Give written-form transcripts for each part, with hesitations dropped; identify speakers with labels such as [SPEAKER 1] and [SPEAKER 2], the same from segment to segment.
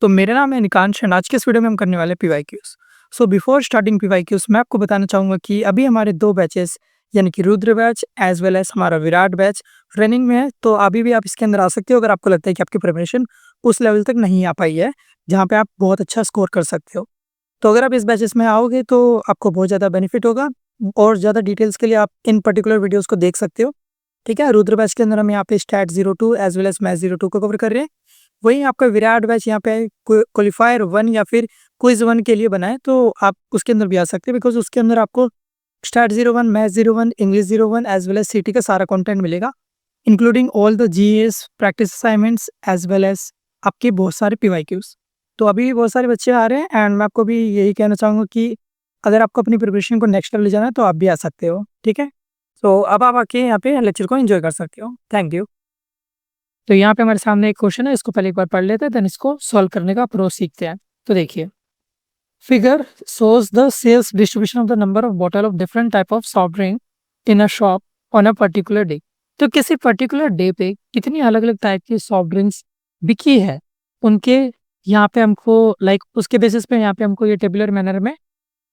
[SPEAKER 1] तो मेरा नाम है निकांश एंड आज के इस वीडियो में हम करने वाले PYQs. So before starting PYQs मैं आपको बताना चाहूँगा कि अभी हमारे 2 बैचेस यानी कि Rudra batch as well as हमारा विराट बैच रनिंग में है। तो अभी भी आप इसके अंदर आ सकते हो अगर आपको लगता है कि आपकी प्रिपरेशन उस लेवल तक नहीं आ पाई है, जहाँ पे आप बहुत अच्छा स्कोर कर सकते हो। तो अगर आप इस बैचेस में आओगे तो आपको बहुत ज़्यादा बेनिफिट होगा और ज़्यादा डिटेल्स के लिए आप इन पर्टिकुलर वीडियोज़ को देख सकते हो। ठीक है? रुद्र बैच के अंदर हम यहाँ पे stat 02 as well as math 02 को कवर कर रहे हैं। वहीं आपका विराट बैच यहाँ पे क्वालीफायर 1 या फिर क्विज़ 1 के लिए बना है, तो आप उसके अंदर भी आ सकते हैं बिकॉज़ उसके अंदर आपको stat 01, math 01, English 01 as well as CT का सारा कंटेंट मिलेगा, including all the GS, practice assignments as well as आपके बहुत सारे पीवाईक्यूज़। तो अभी बहुत सारे बच्चे आ रहे हैं एंड मैं आपको भी यही कहना चाहूँगा कि अगर आपको अपनी प्रिपरेशन को नेक्स्ट लेवल ले जाना है, तो आप भी आ सकते हो। ठीक है? तो अब आप आके यहाँ पे लेक्चर को एन्जॉय कर सकते हो। Thank you. तो यहाँ पे हमारे सामने एक क्वेश्चन है, इसको पहले एक बार पढ़ लेते हैं, देन इसको सॉल्व करने का अप्रोच सीखते हैं। तो देखिए, figure shows the sales distribution of the number of bottle of different type of soft drink in a shop on a particular day। तो किसी पर्टिकुलर डे पे कितनी अलग अलग टाइप की सॉफ्ट ड्रिंक्स बिकी है, उनके यहाँ पे हमको लाइक उसके बेसिस पे यहाँ पे हमको ये टेबुलर मैनर में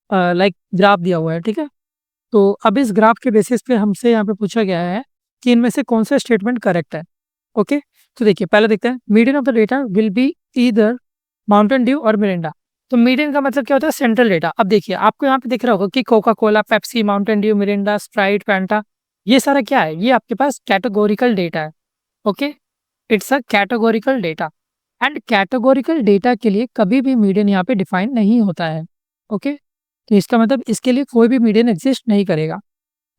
[SPEAKER 1] लाइक ग्राफ दिया हुआ है। ठीक है? तो अब इस ग्राफ के बेसिस पे हमसे यहाँ पे पूछा गया है कि इनमें से कौन सा स्टेटमेंट करेक्ट है। ओके, तो देखिए पहले देखते हैं, median of the data will be either Mountain Dew और मिरिंडा। तो मीडियन का मतलब क्या होता है? Central data. अब देखिए आपको यहाँ पे दिख रहा होगा कि Coca Cola, Pepsi, Mountain Dew, Mirinda, Sprite, Fanta, ये सारा क्या है? ये आपके पास कैटेगोरिकल डेटा है। Okay, it's a categorical data and categorical data के लिए कभी भी मीडियन यहाँ पे डिफाइन नहीं होता है। ओके, तो इसका मतलब इसके लिए कोई भी मीडियन एग्जिस्ट नहीं करेगा।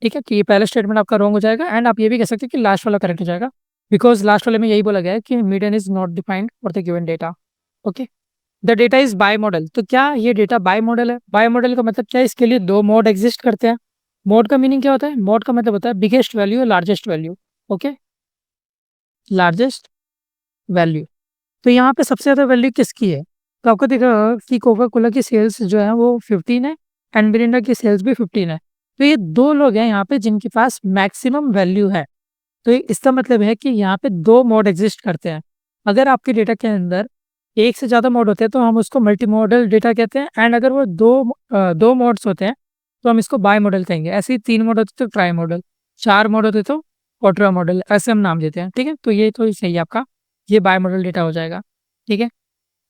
[SPEAKER 1] ठीक है, कि ये पहला स्टेटमेंट आपका रॉन्ग हो जाएगा एंड आप ये भी कह सकते हैं कि लास्ट वाला करेक्ट हो जाएगा, बिकॉज लास्ट वाले में यही बोला गया है कि median is not defined for the given data. Okay, the data is by model. तो क्या ये डेटा बाय मॉडल है? बाय मॉडल का मतलब क्या है? इसके लिए दो मोड एग्जिस्ट करते हैं। मोड का मीनिंग क्या होता है? मोड का मतलब होता है बिगेस्ट वैल्यू और largest value. Okay, largest value. तो यहाँ पे सबसे ज़्यादा वैल्यू किसकी है? तो आपको दिख रहा होगा कि कोका कोला की सेल्स जो है वो 15 है एंड मिरिंडा की सेल्स भी 15 है। तो ये दो लोग हैं यहाँ पे जिनके पास मैक्सिमम वैल्यू है। तो इसका मतलब है कि यहाँ पे दो मोड एग्जिस्ट करते हैं। अगर आपके डेटा के अंदर एक से ज़्यादा मोड होते हैं तो हम उसको मल्टी मॉडल डेटा कहते हैं एंड अगर वो दो मोड्स होते हैं तो हम इसको बाई मॉडल कहेंगे। ऐसे ही 3 मोड होते तो ट्राई मॉडल, 4 मोड होते तो क्वाड्रा मॉडल, ऐसे हम नाम देते हैं। ठीक है, तो ये तो सही है आपका, ये बाई मॉडल डेटा हो जाएगा। ठीक है,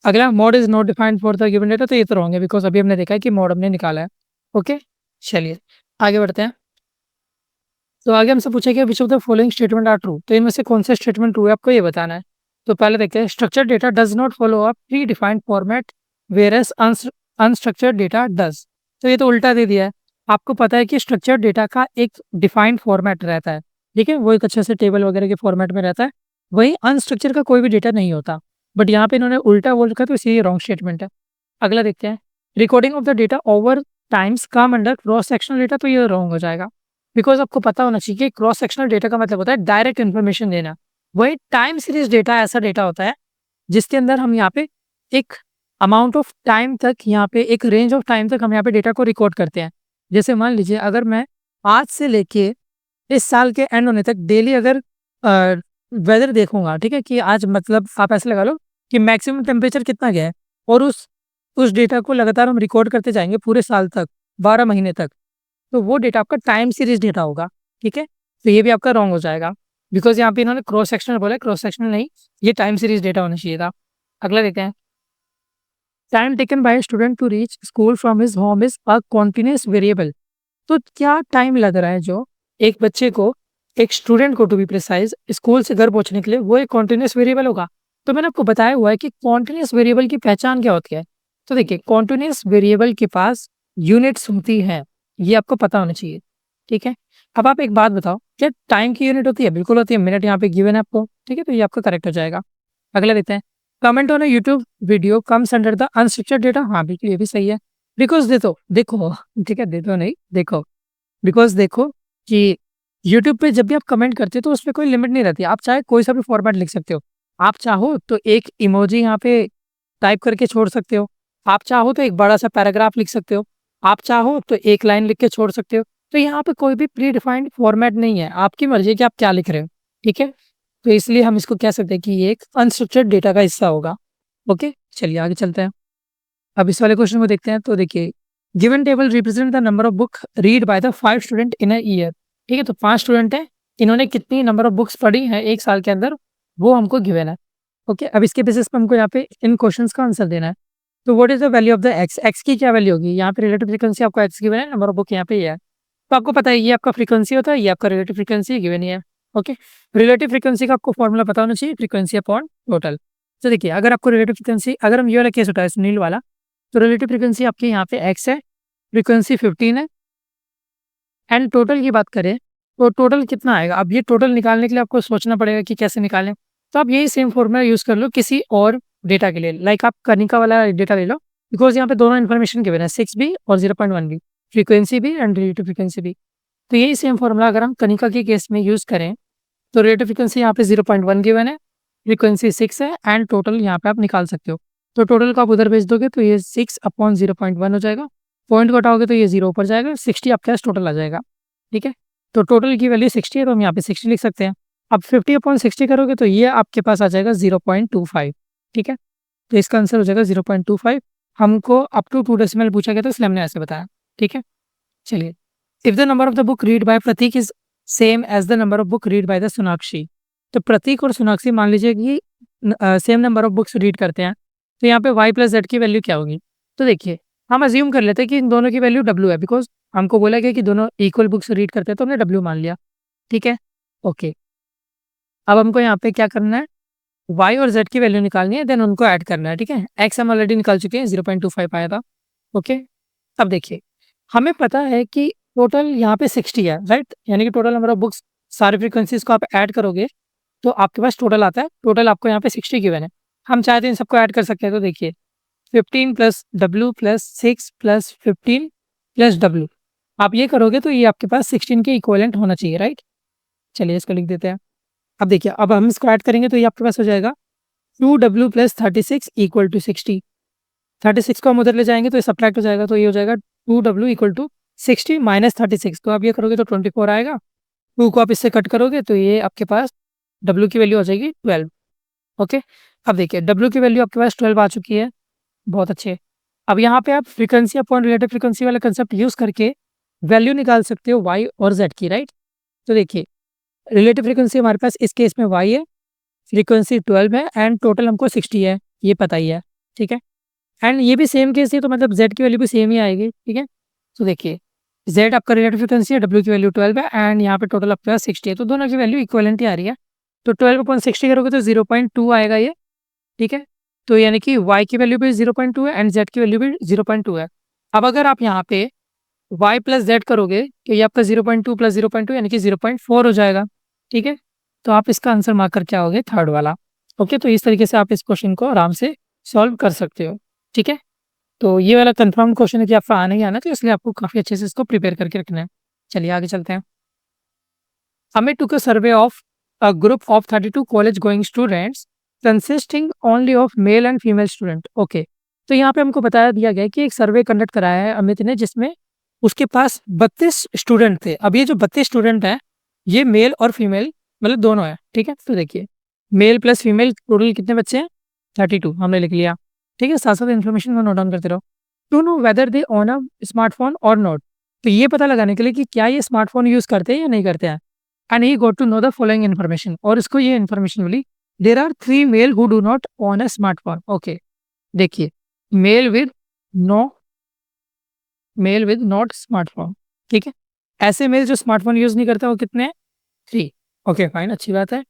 [SPEAKER 1] अगला mode is not defined for the given data. तो ये तो रॉन्ग है बिकॉज अभी हमने देखा है कि मोड हमने निकाला है। ओके, चलिए आगे बढ़ते हैं। तो आगे हमसे पूछा गया which of the following statement are true. तो इनमें से कौन सा स्टेटमेंट ट्रू है आपको ये बताना है। तो पहले देखते हैं, structured data does not follow a pre defined format whereas unstructured data does. तो ये तो उल्टा दे दिया है। आपको पता है कि स्ट्रक्चर्ड डेटा का एक डिफाइंड फॉर्मेट रहता है। ठीक है, वो एक अच्छे से टेबल वगैरह के फॉर्मेट में रहता है, वही अनस्ट्रक्चर का कोई भी डेटा नहीं होता। बट यहाँ पे इन्होंने उल्टा बोल रखा है तो इसीलिए रॉन्ग स्टेटमेंट है। अगला देखते हैं, recording of the data over times come under cross sectional data. तो ये रॉन्ग हो जाएगा बिकॉज आपको पता होना चाहिए कि क्रॉस सेक्शनल डेटा का मतलब होता है डायरेक्ट इन्फॉर्मेशन देना। वही टाइम सीरीज डेटा ऐसा डेटा होता है जिसके अंदर हम यहाँ पे एक अमाउंट ऑफ टाइम तक, यहाँ पे एक रेंज ऑफ टाइम तक हम यहाँ पे डेटा को रिकॉर्ड करते हैं। जैसे मान लीजिए अगर मैं आज से लेके इस साल के एंड होने तक डेली अगर वेदर देखूंगा, ठीक है, कि आज मतलब आप ऐसे लगा लो कि मैक्सिमम टेम्परेचर कितना गया है और उस डेटा को लगातार हम रिकॉर्ड करते जाएंगे पूरे साल तक, 12 महीने तक, तो वो डेटा आपका टाइम सीरीज डेटा होगा। ठीक है, तो ये भी आपका रॉन्ग हो जाएगा बिकॉज यहाँ पे इन्होंने क्रॉस सेक्शनल बोला, क्रॉस सेक्शनल नहीं, ये टाइम सीरीज डेटा होना चाहिए था। अगला देखते हैं, time taken by student to reach school from his home is a continuous variable. तो क्या टाइम लग रहा है जो एक बच्चे को, एक स्टूडेंट को टू बी प्रिसाइज, स्कूल से घर पहुंचने के लिए, वो एक कॉन्टिन्यूस वेरिएबल होगा। तो मैंने आपको बताया हुआ है कि कॉन्टिन्यूस वेरिएबल की पहचान क्या होती है। तो देखिए, कॉन्टिन्यूस वेरिएबल के पास यूनिट्स होती है, ये आपको पता होना चाहिए। ठीक है, अब आप एक बात बताओ, क्या टाइम की यूनिट होती है? बिल्कुल होती है, मिनट यहाँ पे गिवन है आपको। ठीक है, तो ये आपका करेक्ट हो जाएगा। अगला देखते हैं, comment on a YouTube video comes under the unstructured data. हाँ बिल्कुल, ये भी सही है बिकॉज देखो, ठीक है, देखो नहीं, देखो, बिकॉज देखो कि यूट्यूब पे जब भी आप कमेंट करते हो तो उसमें कोई लिमिट नहीं रहती, आप चाहे कोई सा भी फॉर्मेट लिख सकते हो। आप चाहो तो एक इमोजी यहाँ पे टाइप करके छोड़ सकते हो, आप चाहो तो एक बड़ा सा पैराग्राफ लिख सकते हो, आप चाहो तो एक लाइन लिख के छोड़ सकते हो। तो यहाँ पे कोई भी प्री डिफाइंड फॉर्मेट नहीं है, आपकी मर्जी है कि आप क्या लिख रहे हो। ठीक है, तो इसलिए हम इसको कह सकते हैं कि ये एक अनस्ट्रक्चर्ड डेटा का हिस्सा होगा। ओके, चलिए आगे चलते हैं। अब इस वाले क्वेश्चन को देखते हैं। तो देखिए, given table represent the number of book read by the 5 student in a year. ठीक है, तो 5 स्टूडेंट हैं, इन्होंने कितनी नंबर ऑफ बुक्स पढ़ी हैं 1 साल के अंदर, वो हमको गिवन है। ओके, अब इसके बेसिस पे हमको यहाँ पे इन क्वेश्चंस का आंसर देना है। तो what is the value of the x? X की क्या वैल्यू होगी? यहाँ पे रिलेटिव फ्रीक्वेंसी आपको एक्स गिवन है, नंबर ऑफ बुक यहाँ पे ये है। तो आपको पता है ये आपका फ्रीक्वेंसी होता है, ये आपका रिलेटिव फ्रीक्वेंसी गिवन ही है। ओके, रिलेटिव फ्रीक्वेंसी का आपको फॉर्मूला पता होना चाहिए, फ्रीक्वेंसी अपॉन टोटल। तो देखिए, अगर आपको रिलेटिव फ्रीक्वेंसी, अगर हम ये वाला केस उठाएं सुनील वाला, तो रिलेटिव फ्रीक्वेंसी आपकी यहाँ पे एक्स है, फ्रीक्वेंसी 15 है, एंड टोटल की बात करें तो टोटल कितना आएगा? अब ये टोटल निकालने के लिए आपको सोचना पड़ेगा कि कैसे निकालें। तो आप यही सेम फॉर्मूला यूज़ कर लो किसी और डेटा के लिए, लाइक आप कनिका वाला डेटा ले लो, बिकॉज़ यहाँ पे दोनों इन्फॉर्मेशन गिवन है, 6 भी और 0.1 भी, फ्रीक्वेंसी भी एंड रिलेटिव फ्रीक्वेंसी भी। तो यही सेम फॉर्मूला अगर हम कनिका के केस में यूज़ करें, तो रिलेटिव फ्रीक्वेंसी यहाँ पे 0.1 गिवन है, फ्रीक्वेंसी 6 है, एंड टोटल यहाँ पे आप निकाल सकते हो। तो टोटल को आप उधर भेज दोगे तो ये 6 अपॉन 0.1 हो जाएगा, पॉइंट को हटाओगे तो ये 0 ऊपर जाएगा, 60 आपके पास टोटल आ जाएगा। ठीक है, तो टोटल की वैल्यू 60 है, तो हम यहाँ पे 60 लिख सकते हैं। अब 50 अपॉन 60 करोगे तो ये आपके पास आ जाएगा 0.25। ठीक है, तो इसका आंसर हो जाएगा 0.25। हमको अप टू 2 डेसिमल पूछा गया था, इसलिए हमने ऐसे बताया। ठीक है, चलिए, if the number of the book read by Pratik is same as the number of book read by the Sonakshi. तो प्रतीक और सोनाक्षी मान लीजिए कि same number of books read करते हैं, तो यहाँ पे y प्लस जेड की वैल्यू क्या होगी? तो देखिए, हम अज्यूम कर लेते हैं कि इन दोनों की वैल्यू w है, बिकॉज हमको बोला गया कि दोनों इक्वल बुक्स रीड करते हैं, तो हमने w मान लिया। ठीक है, ओके, अब हमको यहाँ पे क्या करना है, y और z की वैल्यू निकालनी है, देन उनको ऐड करना है। ठीक है, x हम ऑलरेडी निकाल चुके हैं, 0.25 आया था। ओके, अब देखिए, हमें पता है कि टोटल यहाँ पे 60 है, राइट? यानी कि टोटल नंबर ऑफ बुक्स, सारे फ्रीक्वेंसीज को आप ऐड करोगे तो आपके पास टोटल आता है। टोटल आपको यहाँ पे 60 गिवन है। हम चाहते हैं इन सबको ऐड कर सकते हैं, तो देखिए 15 plus W plus 6 plus 15 plus W, आप ये करोगे तो ये आपके पास 16 के इक्वलेंट होना चाहिए, राइट? चलिए इसको लिख देते हैं। अब देखिए, अब हम इसको ऐड करेंगे तो ये आपके पास हो जाएगा 2w प्लस 36 इक्वल टू 60। 36 को हम उधर ले जाएंगे तो ये सब्ट्रैक्ट हो जाएगा, तो ये हो जाएगा 2w इक्वल टू 60 माइनस 36। तो आप ये करोगे तो 24 आएगा, 2 को आप इससे कट करोगे तो ये आपके पास w की वैल्यू हो जाएगी 12। ओके, अब देखिए w की वैल्यू आपके पास 12 आ चुकी है, बहुत अच्छे। अब यहाँ पे आप फ्रीक्वेंसी अपॉन रिलेटिव फ्रीक्वेंसी वाला कंसेप्ट यूज़ करके वैल्यू निकाल सकते हो y और z की, राइट? तो देखिए, रिलेटिव फ्रीक्वेंसी हमारे पास इस केस में y है, फ्रीक्वेंसी 12 है, एंड टोटल हमको 60 है, ये पता ही है। ठीक है, एंड ये भी सेम केस है, तो मतलब z की वैल्यू भी सेम ही आएगी। ठीक है, तो देखिए z आपका रिलेटिव फ्रीक्वेंसी है, w की वैल्यू 12 है, एंड यहाँ पे टोटल आपके पास 60 है, तो दोनों की वैल्यू इक्वलेंट ही आ रही है। तो 12 अपॉन 60 करोगे तो 0.2 आएगा ये। ठीक है, तो यानी कि y की वैल्यू भी 0.2 है एंड z की वैल्यू भी 0.2 है। अब अगर आप यहाँ पे y प्लस जेड करोगे तो ये आपका 0.2 प्लस 0.2 यानी कि 0.4 हो जाएगा। ठीक है, तो आप इसका आंसर मार्क करके आओगे थर्ड वाला। ओके, तो इस तरीके से आप इस क्वेश्चन को आराम से सॉल्व कर सकते हो। ठीक है, तो ये वाला कंफर्म क्वेश्चन है कि आपका आना ही आना, तो इसलिए आपको काफ़ी अच्छे से इसको प्रिपेयर करके रखना है। चलिए आगे चलते हैं। हमें took a survey of a group of 32 college going students consisting only of male and female student. Okay, तो यहाँ पे हमको बताया दिया गया कि एक सर्वे कंडक्ट कराया है अमित ने, जिसमें उसके पास 32 स्टूडेंट थे। अब ये जो 32 स्टूडेंट हैं, ये मेल और फीमेल मतलब दोनों है। ठीक है, तो देखिए मेल प्लस फीमेल टोटल कितने बच्चे हैं? 32 हमने लिख लिया। ठीक है, साथ साथ इन्फॉर्मेशन को नोट डाउन करते रहो। To know whether they own a smartphone और नॉट, तो ये पता लगाने के लिए कि क्या ये स्मार्टफोन यूज़ करते हैं या नहीं करते हैं। And he got to know the following information, और इसको ये इन्फॉर्मेशन मिली, there are 3 male who do not own a smartphone. Okay, देखिए male with no, male with not smartphone. ठीक है, ऐसे मेल जो स्मार्टफोन यूज़ नहीं करते वो कितने हैं? 3। ओके फाइन, अच्छी बात है।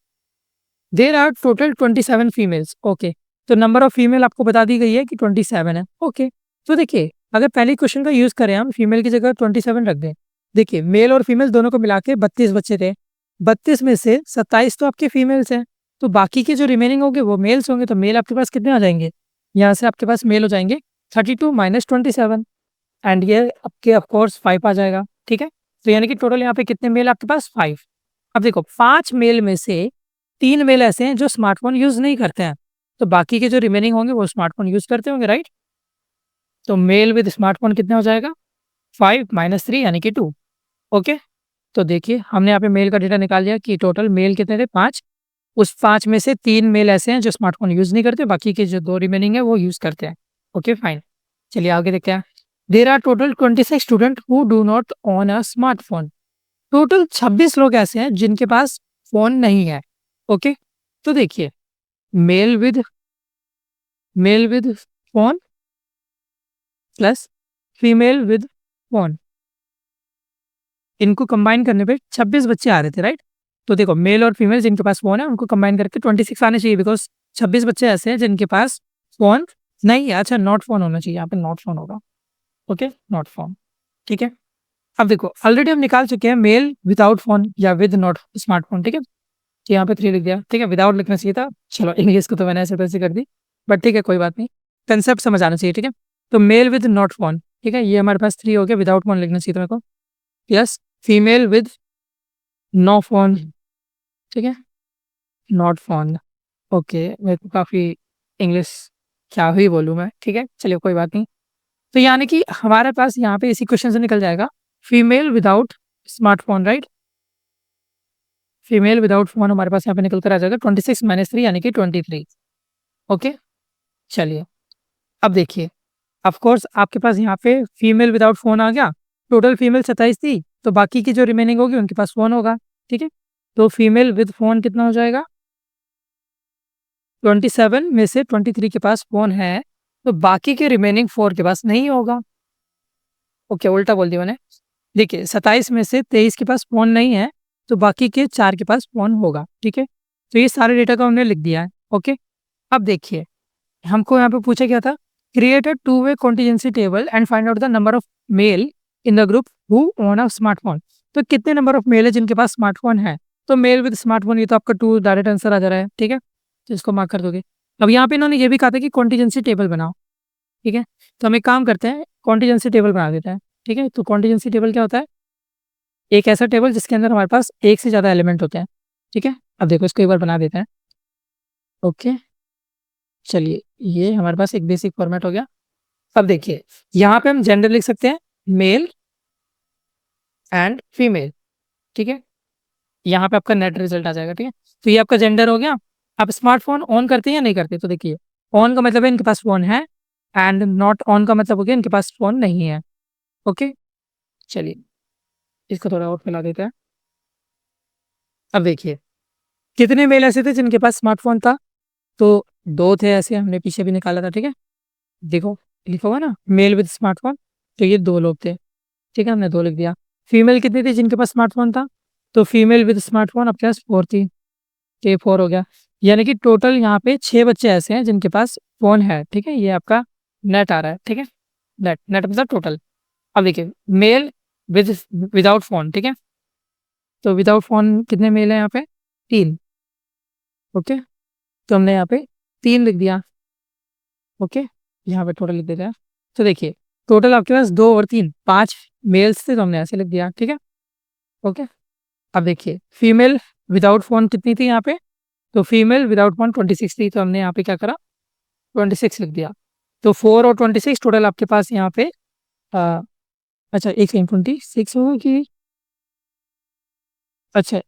[SPEAKER 1] There are total 27 females. Okay, तो नंबर ऑफ फीमेल आपको बता दी गई है कि 27 है। ओके, तो देखिए अगर पहले क्वेश्चन का यूज़ करें हम, फीमेल की जगह 27 रख दें। देखिए मेल और फीमेल दोनों को मिला के 32 बच्चे थे, 32 में से 27 तो आपके फीमेल्स हैं, तो बाकी के जो रिमेनिंग होंगे वो मेल्स होंगे। तो मेल आपके पास कितने आ जाएंगे? यहाँ से आपके पास मेल हो जाएंगे 32 माइनस 27, एंड ये आपके ऑफकोर्स 5 आ जाएगा। ठीक है, तो यानी कि टोटल यहाँ पे कितने मेल आपके पास? 5। अब देखो 5 मेल में से 3 मेल ऐसे हैं जो स्मार्टफोन यूज़ नहीं करते हैं, तो बाकी के जो रिमेनिंग होंगे वो स्मार्टफोन यूज़ करते होंगे, राइट? तो मेल विद स्मार्टफोन कितना हो जाएगा? 5 माइनस 3 यानी कि 2। ओके, तो देखिए हमने यहाँ पे मेल का डेटा निकाल लिया कि टोटल मेल कितने थे? 5, उस 5 में से 3 मेल ऐसे हैं जो स्मार्टफ़ोन यूज़ नहीं करते, बाकी के जो 2 रिमेनिंग है वो यूज़ करते हैं। Okay fine. चलिए आगे देखते हैं। There are total 26 student who do not own a smartphone. Total 26 लोग ऐसे हैं जिनके पास फ़ोन नहीं है। ओके? तो देखिए male with phone plus female with phone, इनको कंबाइन करने पे 26 बच्चे आ रहे थे, राइट? तो देखो मेल और फीमेल जिनके पास फ़ोन है उनको कंबाइन करके 26 आने चाहिए, बिकॉज़ 26 बच्चे ऐसे हैं जिनके पास फ़ोन नहीं है। अच्छा, नॉट फ़ोन होना चाहिए, यहाँ पे नॉट फ़ोन होगा। ओके, नॉट फ़ोन, ठीक है? अब देखो ऑलरेडी हम निकाल चुके हैं मेल विदाउट फ़ोन या विद नॉट स्मार्टफ़ोन, ठीक है? तो यहाँ पे 3 लिख दिया, ठीक है? विदाउट लिखना चाहिए था। चलो इंग्लिश को तो मैंने ऐसे-तैसे कर दी, बट ठीक है कोई बात नहीं। कांसेप्ट समझ आना चाहिए, ठीक है? तो मेल विद नॉट फ़ोन, ठीक है? ये हमारे पास 3 हो गया, विदाउट फ़ोन लिखना चाहिए था मेरे को। Yes, female with no phone, ठीक है? Not phone. ओके, मेरे को काफ़ी इंग्लिश क्या ही बोलूँ मैं, ठीक है? चलिए कोई बात नहीं। तो यानी कि हमारे पास यहाँ पे इसी क्वेश्चन से निकल जाएगा female without smartphone, right? Female without phone हमारे पास यहाँ पे निकल कर आ जाएगा 26 माइनस 3 यानी कि 23। ओके, चलिए अब देखिए ऑफ कोर्स आपके पास यहाँ पे फीमेल विदाउट फ़ोन आ गया। टोटल फीमेल 27 थी, तो बाकी की जो रिमेनिंग होगी उनके पास फ़ोन होगा, ठीक है? तो फीमेल विद फ़ोन कितना हो जाएगा? 27 में से 23 के पास फ़ोन है, तो बाकी के रिमेनिंग 4 के पास नहीं होगा। ओके, उल्टा बोल दिया मैंने। देखिए 27 में से 23 के पास फ़ोन नहीं है, तो बाकी के 4 के पास फ़ोन होगा, ठीक है? तो ये सारे डेटा को हमने लिख दिया है, ओके? अब देखिए, हमको यहाँ पे पूछा क्या था? Create a two way contingency table and find out the number of male in the group who own a smartphone. तो कितने नंबर ऑफ मेल है जिनके पास स्मार्टफ़ोन है? तो मेल विद स्मार्टफ़ोन ये तो आपका 2 डायरेक्ट आंसर आ जा रहा है, ठीक है? तो इसको मार्क कर दोगे। अब यहाँ पे इन्होंने ये भी कहा था कि कॉन्टिजेंसी टेबल बनाओ, ठीक है? तो हम एक काम करते हैं, कॉन्टिजेंसी टेबल बना देते हैं, ठीक है? तो कॉन्टिजेंसी टेबल क्या होता है? एक ऐसा टेबल जिसके अंदर हमारे पास एक से ज़्यादा एलिमेंट होते हैं, ठीक है? अब देखो इसको एक बार बना देते हैं। ओके, चलिए ये हमारे पास एक बेसिक फॉर्मेट हो गया। अब देखिए यहाँ पे हम जेंडर लिख सकते हैं मेल एंड फीमेल, ठीक है? यहाँ पे आपका नेट रिजल्ट आ जाएगा, ठीक है? तो ये आपका जेंडर हो गया। आप स्मार्टफ़ोन ऑन करते हैं या नहीं करते? तो देखिए ऑन का मतलब है इनके पास फ़ोन है एंड नॉट ऑन का मतलब हो गया इनके पास फ़ोन नहीं है। ओके, चलिए इसको थोड़ा और फैला देते हैं। अब देखिए कितने मेल ऐसे थे जिनके पास स्मार्टफ़ोन था? तो 2 थे ऐसे, हमने पीछे भी निकाला था, ठीक है? देखो लिखा हुआ है ना मेल विद स्मार्टफ़ोन, तो ये 2 लोग थे, ठीक है? हमने 2 लिख दिया। फीमेल कितनी थी जिनके पास स्मार्टफ़ोन था? तो फीमेल विद स्मार्टफ़ोन आपके पास 4 थी, तो ये 4 हो गया। यानी कि टोटल यहाँ पे 6 बच्चे ऐसे हैं जिनके पास फ़ोन है, ठीक है? ये आपका नेट आ रहा है, ठीक है? नेट नेट मतलब टोटल। अब देखिए मेल विद विदाउट फ़ोन, ठीक है? तो विदाउट फ़ोन कितने मेल हैं यहाँ पे? 3। ओके, तो हमने यहाँ पे 3 लिख दिया। ओके, यहाँ पे टोटल लिख देते हैं। तो देखिए टोटल आपके पास 2 और 3 5 मेल्स थे, तो हमने ऐसे लिख दिया, ठीक है? ओके, अब देखिए फीमेल विदाउट फ़ोन कितनी थी यहाँ पे? तो फीमेल विदाउट फ़ोन 26 थी, तो हमने यहाँ पे क्या करा 26 लिख दिया। तो 4 और 26 टोटल आपके पास यहाँ पे अ, अच्छा एक सेकंड 26 होगा कि अच्छा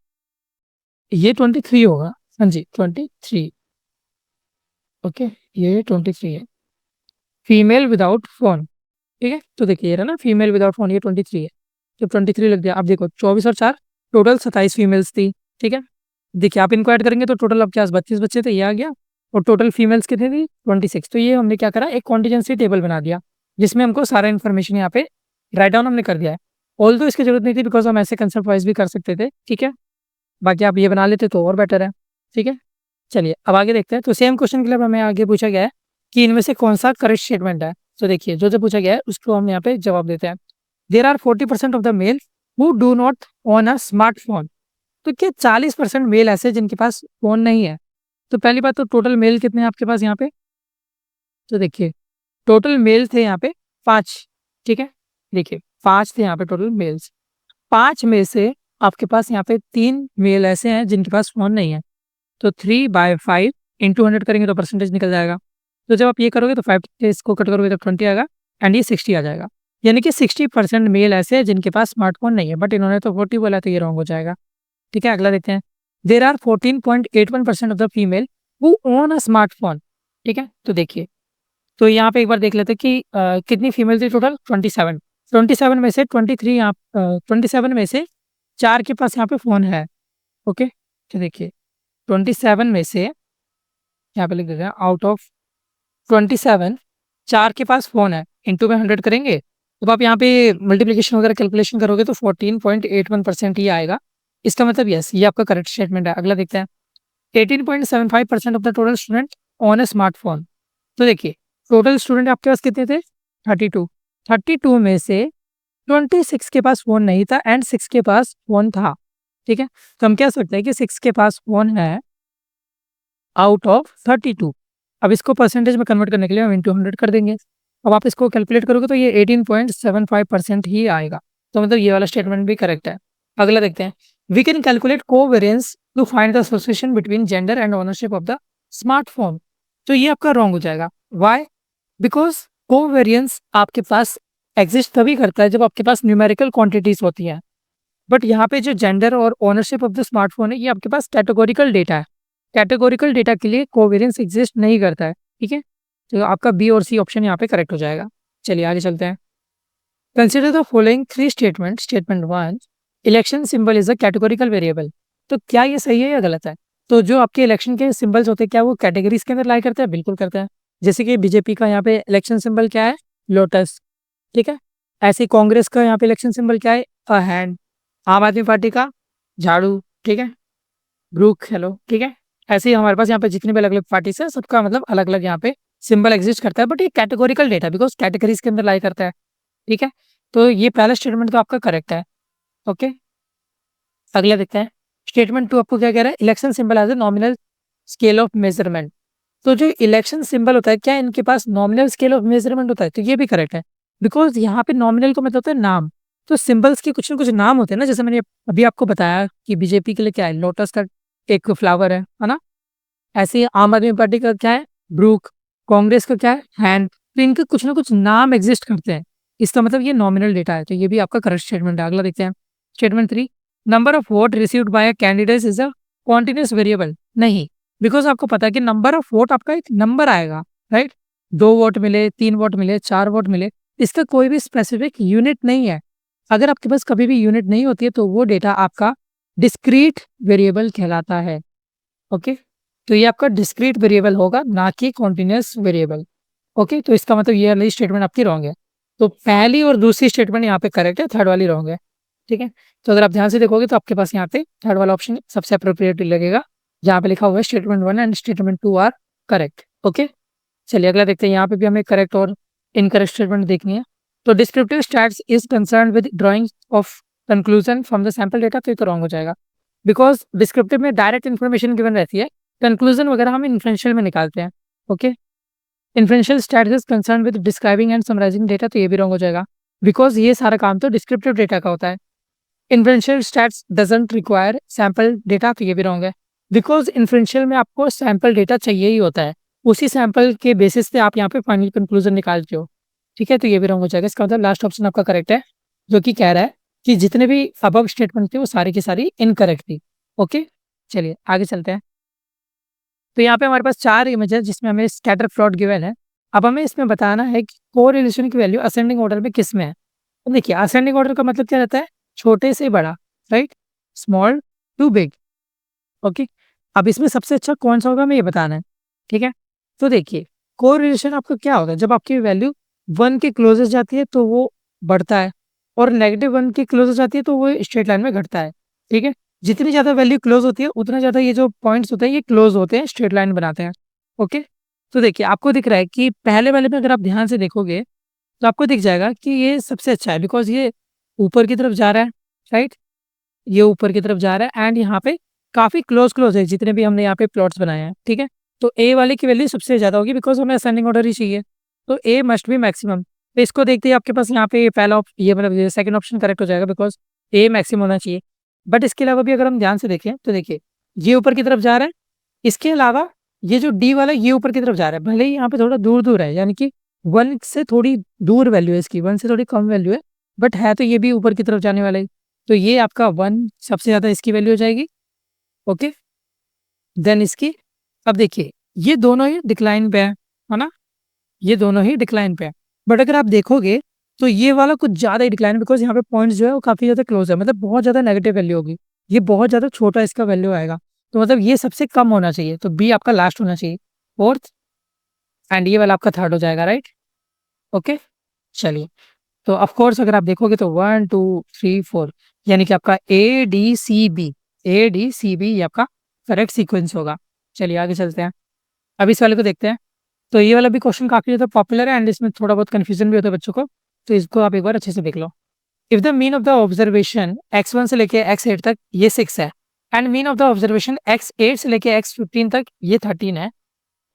[SPEAKER 1] ये 23 होगा। हाँ जी 23। ओके, ये 23 है। फीमेल विदाउट फ़ोन, ठीक है? तो देखिए ये रहा ना फीमेल विदाउट फ़ोन, ये 23 है। तो 23 लिख दिया। अब देखो 24 और 4 टोटल 27 फीमेल्स थी, ठीक है? देखिए आप इनको ऐड करेंगे तो टोटल आपके पास 32 बच्चे थे, ये आ गया। और टोटल फीमेल्स कितनी थी? 26। तो ये हमने क्या करा एक कॉन्टिजेंसी टेबल बना दिया, जिसमें हमको सारा इन्फॉर्मेशन यहाँ पे राइट डाउन हमने कर दिया है। ऑल्दो इसकी ज़रूरत नहीं थी बिकॉज़ हम ऐसे कंसेप्ट वाइज़ भी कर सकते थे, ठीक है? बाकी आप ये बना लेते तो और बेटर है, ठीक है? चलिए अब आगे देखते हैं। तो सेम क्वेश्चन के लिए अब हमें आगे पूछा गया है कि इनमें से कौन-सा करेक्ट स्टेटमेंट है? तो देखिए जो-जो पूछा गया है उसको हम यहाँ पे जवाब देते हैं। There are 40% of the male who do not own a smartphone. तो क्या 40% मेल ऐसे हैं जिनके पास फ़ोन नहीं है? तो पहली बात तो टोटल मेल कितने हैं आपके पास यहाँ पे? तो देखिए टोटल मेल थे यहाँ पे 5, ठीक है? देखिए 5 थे यहाँ पे टोटल मेल्स। 5 में से आपके पास यहाँ पे 3 मेल ऐसे हैं जिनके पास फ़ोन नहीं है। तो 3/5 इंटू 100 करेंगे तो परसेंटेज निकल जाएगा। तो जब आप ये करोगे तो 5 से इसको कट करोगे तो 20 आएगा एंड ये 60 आ जाएगा। यानी कि 60% मेल ऐसे हैं जिनके पास स्मार्टफ़ोन नहीं है, बट इन्होंने तो 40 बोला तो ये रॉन्ग हो जाएगा। ठीक है, अगला देखते हैं। There are 14.81% of the female who own a smartphone. ठीक है, तो देखिए, तो यहाँ पे एक बार देख लेते हैं कि कितनी फीमेल थी टोटल 27। 27 में से 23 यहाँ 27 में से 4 के पास यहाँ पे फ़ोन है। ओके, तो देखिए 27 में से यहाँ पे लिख देते हैं आउट ऑफ 27 4 के पास फ़ोन है, इंटू में 100 करेंगे, तो आप यहाँ पे मल्टीप्लिकेशन वगैरह कैलकुलेशन करोगे तो 14.81% ही आएगा। इसका मतलब यस, ये आपका करेक्ट स्टेटमेंट है। अगला देखते हैं, 18.75% of the total student on a smartphone. तो देखिए, टोटल स्टूडेंट आपके पास कितने थे? 32। 32 में से 26 के पास फ़ोन नहीं था एंड 6 के पास फ़ोन था। ठीक है, तो हम कह सकते हैं कि 6 के पास फ़ोन है आउट ऑफ 32। अब इसको परसेंटेज में कन्वर्ट करने के लिए हम इंटू 100 कर देंगे। अब आप इसको कैलकुलेट करोगे तो ये 18.75% ही आएगा। तो मतलब ये वाला स्टेटमेंट भी करेक्ट है। अगला देखते हैं, we can calculate covariance to find the association between gender and ownership of the smartphone. तो ये आपका रॉन्ग हो जाएगा। व्हाई? बिकॉज कोवेरिएंस आपके पास एग्जिस्ट तभी करता है जब आपके पास न्यूमेरिकल क्वांटिटीज होती हैं। बट यहाँ पे जो जेंडर और ओनरशिप ऑफ द स्मार्टफोन है, ये आपके पास कैटेगोरिकल डेटा है। कैटेगोरिकल डेटा के लिए कोवेरिएंस एग्जिस्ट नहीं करता है। ठीक है, तो आपका बी और सी ऑप्शन यहाँ पे करेक्ट हो जाएगा। चलिए आगे चलते हैं। Consider the following 3 statement. Statement 1, election symbol is a categorical variable. तो क्या ये सही है या गलत है? तो जो आपके इलेक्शन के सिंबल्स होते हैं, क्या वो कैटेगरीज के अंदर लाई करते हैं? बिल्कुल करते हैं। जैसे कि बीजेपी का यहाँ पे इलेक्शन सिंबल क्या है? लोटस। ठीक है, ऐसे ही कांग्रेस का यहाँ पे इलेक्शन सिंबल क्या है? A hand. आम आदमी पार्टी का झाड़ू। ठीक है, ब्रूक हेलो। ठीक है, ऐसे ही हमारे पास यहाँ पे जितने भी अलग अलग पार्टीज है, सबका मतलब अलग अलग यहाँ पे सिंबल एग्जिस्ट करता है। बट ये कैटेगोरिकल डेटा बिकॉज कैटेगरीज के अंदर लाई करता है। ठीक है, तो ये पहला स्टेटमेंट तो आपका करेक्ट है। ओके, अगला देखते हैं। स्टेटमेंट 2 आपको क्या कह रहा है? Election symbol as a nominal scale of measurement. तो जो इलेक्शन सिंबल होता है, क्या इनके पास नॉमिनल स्केल ऑफ मेजरमेंट होता है? तो ये भी करेक्ट है बिकॉज यहाँ पे नॉमिनल का मतलब होता है नाम। तो सिंबल्स के कुछ ना कुछ नाम होते हैं ना, जैसे मैंने अभी आपको बताया कि बीजेपी के लिए क्या है? लोटस का एक फ्लावर है ना। ऐसे ही आम आदमी पार्टी का क्या है? ब्रूक। कांग्रेस का क्या है? हैंड। तो इनके कुछ ना कुछ नाम एग्जिस्ट करते हैं। इसका मतलब ये नॉमिनल डेटा है, तो ये भी आपका करेक्ट स्टेटमेंट है। अगला देखते हैं, statement 3, number of vote received by a candidate is a continuous variable. नहीं, बिकॉज आपको पता है कि नंबर ऑफ वोट आपका एक नंबर आएगा, राइट? 2 वोट मिले, 3 वोट मिले, 4 वोट मिले, इसका कोई भी स्पेसिफिक यूनिट नहीं है। अगर आपके पास कभी भी यूनिट नहीं होती है तो वो डेटा आपका डिस्क्रीट वेरिएबल कहलाता है। ओके, तो ये आपका डिस्क्रीट वेरिएबल होगा, ना कि कॉन्टिन्यूस वेरिएबल। ओके, तो इसका मतलब ये वाली स्टेटमेंट आपकी रॉन्ग है। तो पहली और दूसरी स्टेटमेंट यहाँ पे करेक्ट है, थर्ड वाली रॉन्ग है। ठीक है, तो अगर आप ध्यान से देखोगे तो आपके पास यहाँ पे थर्ड वाला ऑप्शन सबसे अप्रोप्रिएट लगेगा, जहाँ पे लिखा हुआ है statement 1 and statement 2 are correct. Okay, चलिए अगला देखते हैं। यहाँ पे भी हमें करेक्ट और इनकरेक्ट स्टेटमेंट देखनी है। तो descriptive stats is concern with drawing of conclusion from the sample data. तो ये तो रॉन्ग हो जाएगा बिकॉज डिस्क्रिप्टिव में डायरेक्ट इन्फॉर्मेशन गिवन रहती है, कंक्लूजन वगैरह हम इन्फ्रेंशियल में निकालते हैं। Okay, inferential stats is concern with describing and summarising data. तो ये भी रॉन्ग हो जाएगा बिकॉज ये सारा काम तो डिस्क्रिप्टिव डेटा का होता है। Inferential stats doesn't require sample data. तो ये भी रॉन्ग है बिकॉज इन्फ्रेंशियल में आपको सैम्पल डेटा चाहिए ही होता है, उसी सैम्पल के बेसिस पे आप यहाँ पे फाइनल कंक्लूजन निकालते हो। ठीक है, तो ये भी रॉन्ग हो जाएगा। इसका मतलब लास्ट ऑप्शन आपका करेक्ट है, जो कि कह रहा है कि जितने भी अबव स्टेटमेंट थे वो सारी की सारी इनकरेक्ट थी। ओके, चलिए आगे चलते हैं। तो यहाँ पे हमारे पास 4 इमेज है जिसमें हमें स्कैटर प्लॉट गिवन है। अब हमें इसमें बताना है कि कोरिलेशन की वैल्यू असेंडिंग ऑर्डर में किस में है। तो देखिए, असेंडिंग ऑर्डर का मतलब क्या रहता है? छोटे से बड़ा, right? Small to big. Okay, अब इसमें सबसे अच्छा कौन सा होगा हमें ये बताना है। ठीक है, तो देखिए, कोरिलेशन आपका क्या होता है? जब आपकी वैल्यू 1 के क्लोजेस्ट जाती है तो वो बढ़ता है, और -1 के क्लोजेस्ट जाती है तो वो स्ट्रेट लाइन में घटता है। ठीक है, जितनी ज़्यादा वैल्यू क्लोज होती है उतना ज़्यादा ये जो पॉइंट्स होते हैं ये क्लोज होते हैं, स्ट्रेट लाइन बनाते हैं। ओके, तो देखिए आपको दिख रहा है कि पहले वाले में अगर आप ध्यान से देखोगे तो आपको दिख जाएगा कि ये सबसे अच्छा है बिकॉज ये ऊपर की तरफ जा रहा है, राइट? ये ऊपर की तरफ जा रहा है एंड यहाँ पे काफ़ी क्लोज है जितने भी हमने यहाँ पे प्लॉट्स बनाए हैं। ठीक है, तो ए वाले की वैल्यू सबसे ज़्यादा होगी बिकॉज हमें असेंडिंग ऑर्डर ही चाहिए, तो ए मस्ट बी मैक्सिमम। तो इसको देखते ही आपके पास यहाँ पे पहला ये मतलब सेकंड ऑप्शन करेक्ट हो जाएगा बिकॉज ए मैक्सिमम होना चाहिए। बट इसके अलावा भी अगर हम ध्यान से देखें तो देखिए, ये ऊपर की तरफ जा रहा है, इसके अलावा ये जो डी वाला ये ऊपर की तरफ जा रहा है, भले ही यहाँ पे थोड़ा दूर है, यानी कि 1 से थोड़ी दूर वैल्यू है इसकी, 1 से थोड़ी कम वैल्यू है, बट है तो ये भी ऊपर की तरफ जाने वाला है। तो ये आपका 1 सबसे ज़्यादा इसकी वैल्यू हो जाएगी, ओके, देन इसकी अब देखिए ये दोनों ही डिक्लाइन पे है ना, ये दोनों ही डिक्लाइन पे है। बट अगर आप देखोगे तो ये वाला कुछ ज़्यादा ही डिक्लाइन, बिकॉज़ यहाँ पे पॉइंट्स जो है वो काफ़ी ज़्यादा क्लोज़ है, मतलब बहुत ज़्यादा नेगेटिव वैल्यू होगी। ये बहुत ज़्यादा छोटा इसका वैल्यू आएगा। तो मतलब ये सबसे कम होना चाहिए, तो बी आपका लास्ट होना चाहिए, 4th एंड ये वाला आपका 3rd हो जाएगा, राइट? ओके, चलिए। तो ऑफ कोर्स अगर आप देखोगे तो 1, 2, 3, 4 यानी कि आपका ए, डी, सी, बी ये आपका करेक्ट सीक्वेंस होगा। चलिए आगे चलते हैं। अब इस वाले को देखते हैं। तो ये वाला भी क्वेश्चन काफ़ी ज़्यादा पॉपुलर है एंड इसमें थोड़ा बहुत कन्फ्यूजन भी होता है बच्चों को, तो इसको आप एक बार अच्छे से देख लो। If the mean of the observation x1 से लेके x8 तक ये 6 है and mean of the observation x8 से लेके x15 तक ये 13 है,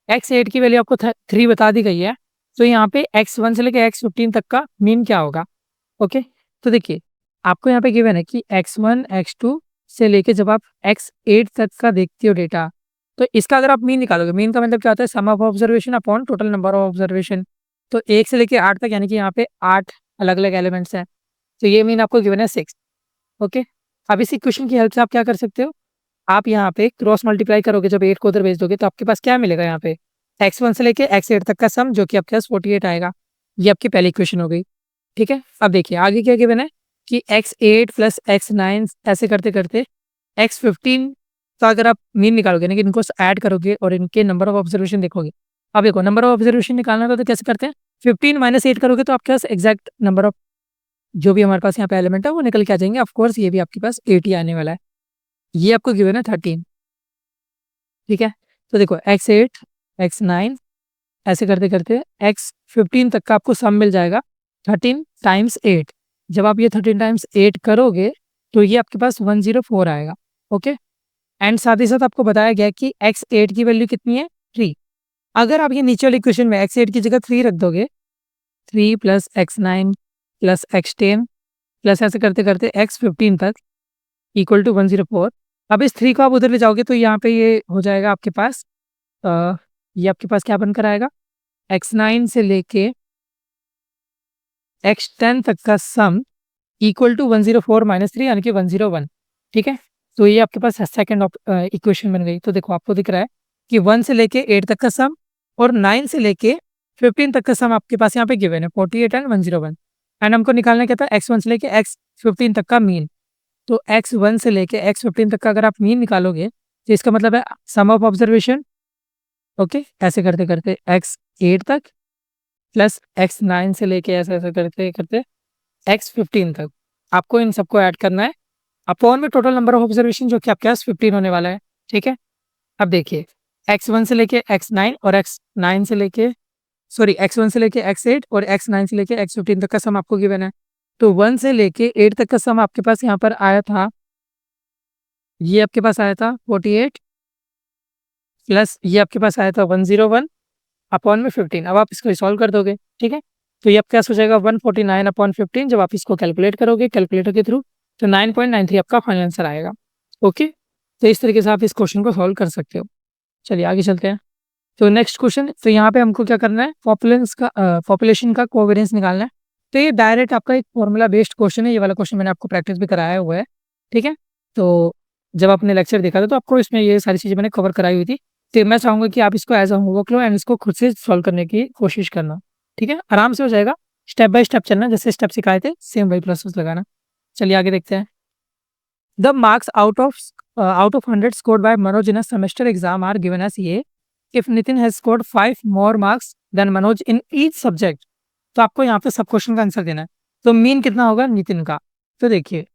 [SPEAKER 1] x8 की वैल्यू आपको 3 बता दी गई है, तो यहाँ पे x1 से लेके x15 तक का मीन क्या होगा? ओके, तो देखिए आपको यहाँ पे गिवन है कि x1 x2 से लेके जब आप x8 तक का देखते हो डेटा, तो इसका अगर आप मीन निकालोगे, मीन का मतलब क्या होता है? Sum of observation upon total number of observation. तो 1 से लेके 8 तक यानी कि यहाँ पे 8 अलग-अलग एलिमेंट्स हैं। तो ये मीन आपको गिवन है 6। ओके, अब इस इक्वेशन की हेल्प से आप क्या कर सकते हो? आप यहाँ पे क्रॉस मल्टीप्लाई करोगे, जब 8 को उधर भेज दोगे तो आपके पास क्या मिलेगा यहाँ पे? x1 से लेके x8 तक का सम जो कि आपके पास 48 आएगा। ये आपकी पहली इक्वेशन हो गई, ठीक है? अब देखिए आगे क्या गिवन है कि x8 प्लस x9 ऐसे करते-करते x15 का अगर आप मीन निकालोगे ना कि इनको ऐड करोगे और इनके नंबर ऑफ ऑब्जर्वेशन देखोगे। अब देखो नंबर ऑफ ऑब्जर्वेशन निकालना था तो कैसे करते हैं? 15 माइनस 8 करोगे तो आपके पास एग्जैक्ट नंबर ऑफ जो भी हमारे पास यहाँ पे एलिमेंट है वो निकल के आ जाएंगे। ऑफ कोर्स ये भी आपके पास 80 आने वाला है। ये आपको गिवन है 13, ठीक है? तो देखो x8 x9 ऐसे करते-करते x15 तक का आपको सम मिल जाएगा 13 टाइम्स 8। जब आप ये 13 टाइम्स 8 करोगे तो ये आपके पास 104 आएगा। ओके, एंड साथ ही साथ आपको बताया गया कि x8 की वैल्यू कितनी है? 3। अगर आप ये नीचे वाली इक्वेशन में x8 की जगह 3 रख दोगे, 3 plus x9 plus x10 plus ऐसे करते-करते x15 तक इक्वल टू 104। अब इस 3 को आप उधर ले जाओगे तो यहाँ पे ये हो जाएगा आपके पास ये आपके पास क्या बनकर आएगा? x9 से लेके x10 तक का सम इक्वल टू 104 माइनस 3 यानी कि 101, ठीक है? तो ये आपके पास सेकंड इक्वेशन बन गई। तो देखो आपको दिख रहा है कि 1 से लेके 8 तक का सम और 9 से लेके 15 तक का सम आपके पास यहाँ पे गिवन है 48 एंड 101 एंड हमको निकालना क्या था? x1 से लेके x15 तक का मीन। तो x1 से लेके x15 तक का अगर आप मीन निकालोगे तो इसका मतलब है सम ऑफ ऑब्जर्वेशन। ओके, ऐसे करते-करते x8 तक प्लस x9 से लेके ऐसे-ऐसे करते-करते x15 तक। आपको इन सबको ऐड करना है अपॉन में टोटल नंबर ऑफ ऑब्जर्वेशन जो कि आपके पास 15 होने वाला है, ठीक है? अब देखिए x1 से लेके x9 और x9 से लेके x1 से लेके x8 और x9 से लेके x15 तक का सम आपको गिवन है। तो 1 से लेके 8 तक का सम आपके पास यहाँ पर आया था, ये आपके पास आया था 48 प्लस ये आपके पास आया था 101 अपॉन में 15। अब आप इसको सॉल्व कर दोगे, ठीक है? तो ये आपके पास हो जाएगा 149 अपॉन 15। जब आप इसको कैलकुलेट करोगे कैलकुलेटर के थ्रू तो 9.93 आपका फाइनल आंसर आएगा। ओके, तो इस तरीके से आप इस क्वेश्चन को सॉल्व कर सकते हो। चलिए आगे चलते हैं। तो नेक्स्ट क्वेश्चन, तो यहाँ पे हमको क्या करना है? पॉपुलेशन का कोवेरिएंस निकालना है। तो ये डायरेक्ट आपका एक फॉर्मूला बेस्ड क्वेश्चन है। ये वाला क्वेश्चन मैंने आपको प्रैक्टिस भी कराया हुआ है, ठीक है? तो जब आपने लेक्चर देखा था तो आपको इसमें ये सारी चीज़ें मैंने कवर कराई हुई थी। तो मैं चाहूँगा कि आप इसको as a homework low and इसको खुद से सॉल्व करने की कोशिश करना, ठीक है? आराम से हो जाएगा, स्टेप बाय स्टेप चलना, जैसे स्टेप सिखाए थे सेम वही प्रोसेस लगाना। चलिए आगे देखते हैं। The marks out of 100 scored by Manoj in a semester exam are given as ये if Nitin has scored 5 more marks than Manoj in each subject। तो आपको यहाँ पे सब क्वेश्चन का आंसर देना है। तो मीन कितना होगा नितिन का? तो देखिए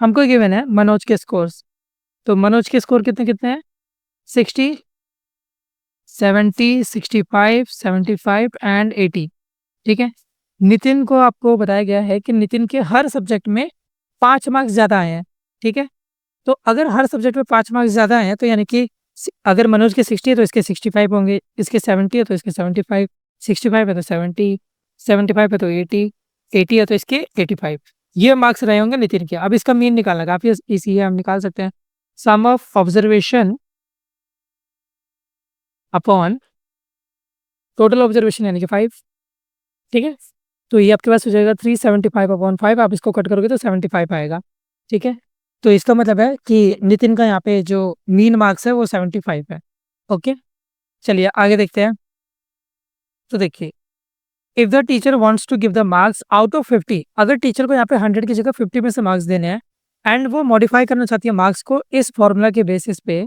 [SPEAKER 1] हमको गिवन है मनोज के स्कोर्स। तो मनोज के स्कोर कितने कितने हैं? 60, 70, 65, 75 एंड 80, ठीक है? नितिन को आपको बताया गया है कि नितिन के हर सब्जेक्ट में 5 मार्क्स ज़्यादा आए हैं, ठीक है? तो अगर हर सब्जेक्ट में 5 मार्क्स ज़्यादा आए हैं तो यानी कि अगर मनोज के 60 है तो इसके 65 होंगे, इसके 70 है तो इसके 75, 65 है तो 70, 75 है तो 80, 80 है तो इसके 85। ये मार्क्स रहे होंगे नितिन के। अब इसका मीन निकालना काफ़ी ईज़ी है, हम निकाल सकते हैं। Sum of observation upon total observation यानी कि 5, ठीक है? तो ये आपके पास हो जाएगा 375 अपॉन 5। आप इसको कट करोगे तो 75 आएगा, ठीक है? तो इसका मतलब है कि नितिन का यहाँ पे जो मीन मार्क्स है वो 75 है। ओके, चलिए आगे देखते हैं। तो देखिए, if the teacher wants to give the marks out of 50, अगर टीचर को यहाँ पे 100 की जगह 50 में से मार्क्स देने हैं एंड वो मॉडिफाई करना चाहती है मार्क्स को इस फॉर्मूला के बेसिस पे।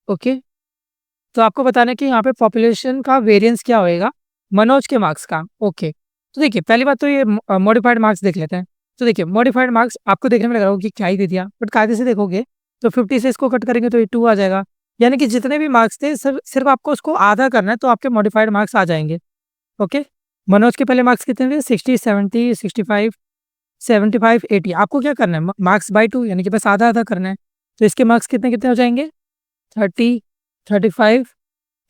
[SPEAKER 1] ओके, तो आपको बताना है कि यहाँ पे पॉपुलेशन का वेरिएंस क्या होएगा मनोज के मार्क्स का। ओके, तो देखिए पहली बात तो ये मॉडिफाइड मार्क्स देख लेते हैं। तो देखिए मॉडिफाइड मार्क्स आपको देखने में लग रहा होगा कि क्या ही दे दिया, बट कायदे से देखोगे तो 50 से इसको कट करेंगे तो ये 2 आ जाएगा। यानी कि जितने भी मार्क्स थे सिर्फ आपको उसको आधा करना है तो आपके मॉडिफाइड मार्क्स आ जाएंगे। ओके, मनोज के पहले मार्क्स कितने थे? 60, 70, 65, 75, 80। आपको क्या करना है? मार्क्स बाई 2, यानी कि बस आधा आधा करना है। तो इसके मार्क्स कितने कितने हो जाएंगे? 30, 35,